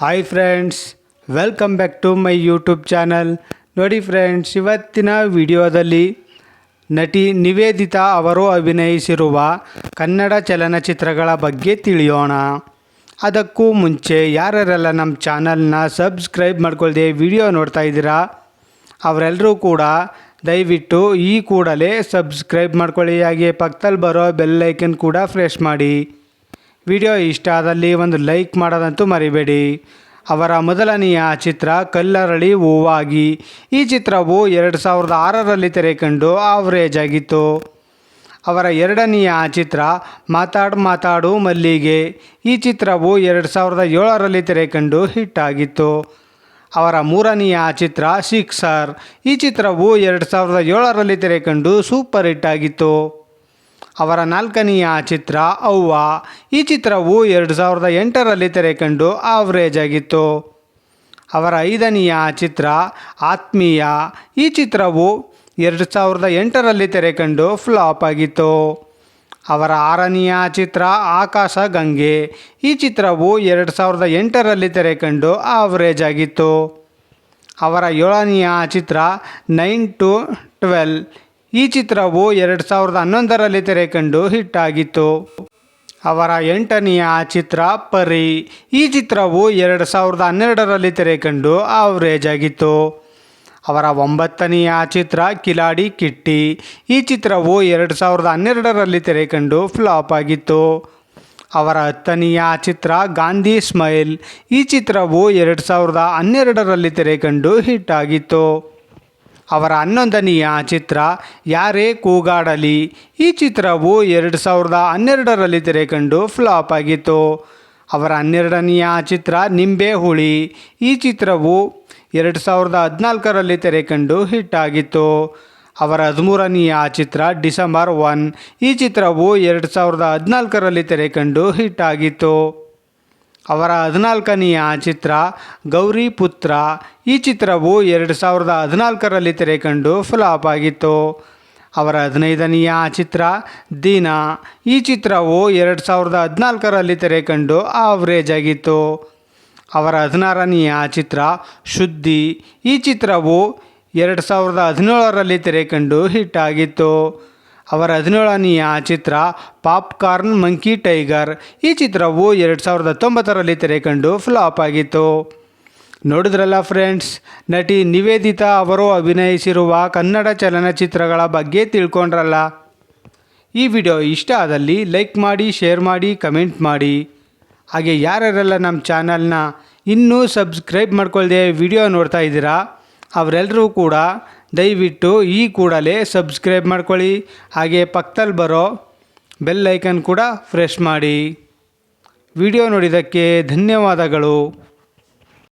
Hi friends, welcome back to my YouTube channel. ನೋಡಿ friends, ಇವತ್ತಿನ ವಿಡಿಯೋದಲ್ಲಿ ನಟಿ ನಿವೇದಿತಾ ಅವರು ಅಭಿನಯಿಸಿರುವ ಕನ್ನಡ ಚಲನಚಿತ್ರಗಳ ಬಗ್ಗೆ ತಿಳಿಯೋಣ. ಅದಕ್ಕೂ ಮುಂಚೆ ಯಾರ್ಯಾರೆಲ್ಲ ನಮ್ಮ ಚಾನಲ್ನ ಸಬ್ಸ್ಕ್ರೈಬ್ ಮಾಡ್ಕೊಳ್ದೆ ವಿಡಿಯೋ ನೋಡ್ತಾ ಇದ್ದೀರಾ ಅವರೆಲ್ಲರೂ ಕೂಡ ದಯವಿಟ್ಟು ಈ ಕೂಡಲೇ ಸಬ್ಸ್ಕ್ರೈಬ್ ಮಾಡ್ಕೊಳ್ಳಿ. ಹಾಗೆ ಪಕ್ಕದಲ್ಲಿ ಬರೋ ಬೆಲ್ ಐಕನ್ ಕೂಡ ಪ್ರೆಸ್ ಮಾಡಿ. ವಿಡಿಯೋ ಇಷ್ಟ ಆದಲ್ಲಿ ಒಂದು ಲೈಕ್ ಮಾಡೋದಂತೂ ಮರಿಬೇಡಿ. ಅವರ ಮೊದಲನೆಯ ಚಿತ್ರ ಕಲ್ಲರಳಿ ಹೂವಾಗಿ. ಈ ಚಿತ್ರವು 2006ರಲ್ಲಿ ತೆರೆಕಂಡು ಆವರೇಜ್ ಆಗಿತ್ತು. ಅವರ ಎರಡನೆಯ ಚಿತ್ರ ಮಾತಾಡು ಮಲ್ಲಿಗೆ. ಈ ಚಿತ್ರವು 2007ರಲ್ಲಿ ತೆರೆಕಂಡು ಹಿಟ್ ಆಗಿತ್ತು. ಅವರ ಮೂರನೆಯ ಚಿತ್ರ ಸಿಕ್ಸರ್. ಈ ಚಿತ್ರವು 2007ರಲ್ಲಿ ತೆರೆಕಂಡು ಸೂಪರ್ ಹಿಟ್ ಆಗಿತ್ತು. ಅವರ ನಾಲ್ಕನೆಯ ಚಿತ್ರ ಅವ್ವ. ಈ ಚಿತ್ರವು 2008ರಲ್ಲಿ ತೆರೆಕಂಡು ಆವರೇಜ್ ಆಗಿತ್ತು. ಅವರ ಐದನೆಯ ಚಿತ್ರ ಆತ್ಮೀಯ. ಈ ಚಿತ್ರವು 2008ರಲ್ಲಿ ತೆರೆಕಂಡು ಫ್ಲಾಪ್ ಆಗಿತ್ತು. ಅವರ ಆರನೆಯ ಚಿತ್ರ ಆಕಾಶ ಗಂಗೆ. ಈ ಚಿತ್ರವು 2008ರಲ್ಲಿ ತೆರೆಕಂಡು ಆವರೇಜ್ ಆಗಿತ್ತು. ಅವರ ಏಳನೆಯ ಚಿತ್ರ 9 to 12. ಈ ಚಿತ್ರವು 2011ರಲ್ಲಿ ತೆರೆಕಂಡು ಹಿಟ್ ಆಗಿತ್ತು. ಅವರ ಎಂಟನೆಯ ಚಿತ್ರ ಪರಿ. ಈ ಚಿತ್ರವು 2012ರಲ್ಲಿ ತೆರೆಕಂಡು ಆವರೇಜ್ ಆಗಿತ್ತು. ಅವರ ಒಂಬತ್ತನೆಯ ಚಿತ್ರ ಕಿಲಾಡಿ ಕಿಟ್ಟಿ. ಈ ಚಿತ್ರವು 2012ರಲ್ಲಿ ತೆರೆಕಂಡು ಫ್ಲಾಪ್ ಆಗಿತ್ತು. ಅವರ ಹತ್ತನೆಯ ಚಿತ್ರ ಗಾಂಧಿ ಸ್ಮೈಲ್. ಈ ಚಿತ್ರವು 2012ರಲ್ಲಿ ತೆರೆಕಂಡು ಹಿಟ್ ಆಗಿತ್ತು. ಅವರ 11ನೆಯ ಚಿತ್ರ ಯಾರೇ ಕೂಗಾಡಲಿ. ಈ ಚಿತ್ರವು 2012ರಲ್ಲಿ ತೆರೆಕಂಡು ಫ್ಲಾಪ್ ಆಗಿತ್ತು. ಅವರ 12ನೆಯ ಚಿತ್ರ ನಿಂಬೆ ಹುಳಿ. ಈ ಚಿತ್ರವು 2014ರಲ್ಲಿ ತೆರೆಕಂಡು ಹಿಟ್ ಆಗಿತ್ತು. ಅವರ 13ನೆಯ ಚಿತ್ರ ಡಿಸೆಂಬರ್ 1. ಈ ಚಿತ್ರವು 2014ರಲ್ಲಿ ತೆರೆಕಂಡು ಹಿಟ್ ಆಗಿತ್ತು. ಅವರ 14ನೆಯ ಚಿತ್ರ ಗೌರಿ ಪುತ್ರ. ಈ ಚಿತ್ರವು 2014ರಲ್ಲಿ ತೆರೆಕಂಡು ಫ್ಲಾಪ್ ಆಗಿತ್ತು. ಅವರ 15ನೆಯ ಚಿತ್ರ ದಿನ. ಈ ಚಿತ್ರವು 2014ರಲ್ಲಿ ತೆರೆಕಂಡು ಆವರೇಜ್ ಆಗಿತ್ತು. ಅವರ 16ನೆಯ ಚಿತ್ರ ಶುದ್ಧಿ. ಈ ಚಿತ್ರವು 2017ರಲ್ಲಿ ತೆರೆಕಂಡು ಹಿಟ್ ಆಗಿತ್ತು. ಅವರ 17ನೆಯ ಚಿತ್ರ ಪಾಪ್ಕಾರ್ನ್ ಮಂಕಿ ಟೈಗರ್. ಈ ಚಿತ್ರವು 2019ರಲ್ಲಿ ತೆರೆಕಂಡು ಫ್ಲಾಪ್ ಆಗಿತ್ತು. ನೋಡಿದ್ರಲ್ಲ ಫ್ರೆಂಡ್ಸ್, ನಟಿ ನಿವೇದಿತಾ ಅವರು ಅಭಿನಯಿಸಿರುವ ಕನ್ನಡ ಚಲನಚಿತ್ರಗಳ ಬಗ್ಗೆ ತಿಳ್ಕೊಂಡ್ರಲ್ಲ. ಈ ವಿಡಿಯೋ ಇಷ್ಟ ಆದಲ್ಲಿ ಲೈಕ್ ಮಾಡಿ, ಶೇರ್ ಮಾಡಿ, ಕಮೆಂಟ್ ಮಾಡಿ. ಹಾಗೆ ಯಾರ್ಯಾರೆಲ್ಲ ನಮ್ಮ ಚಾನಲ್ನ ಇನ್ನೂ ಸಬ್ಸ್ಕ್ರೈಬ್ ಮಾಡ್ಕೊಳ್ದೆ ವಿಡಿಯೋ ನೋಡ್ತಾ ಇದ್ದೀರಾ ಅವರೆಲ್ಲರೂ ಕೂಡ ದಯವಿಟ್ಟು ಈ ಕೂಡಲೇ ಸಬ್ಸ್ಕ್ರೈಬ್ ಮಾಡ್ಕೊಳ್ಳಿ. ಹಾಗೆ ಪಕ್ಕದಲ್ಲಿ ಬರೋ ಬೆಲ್ ಐಕನ್ ಕೂಡ ಪ್ರೆಸ್ ಮಾಡಿ. ವಿಡಿಯೋ ನೋಡಿದ್ದಕ್ಕೆ ಧನ್ಯವಾದಗಳು.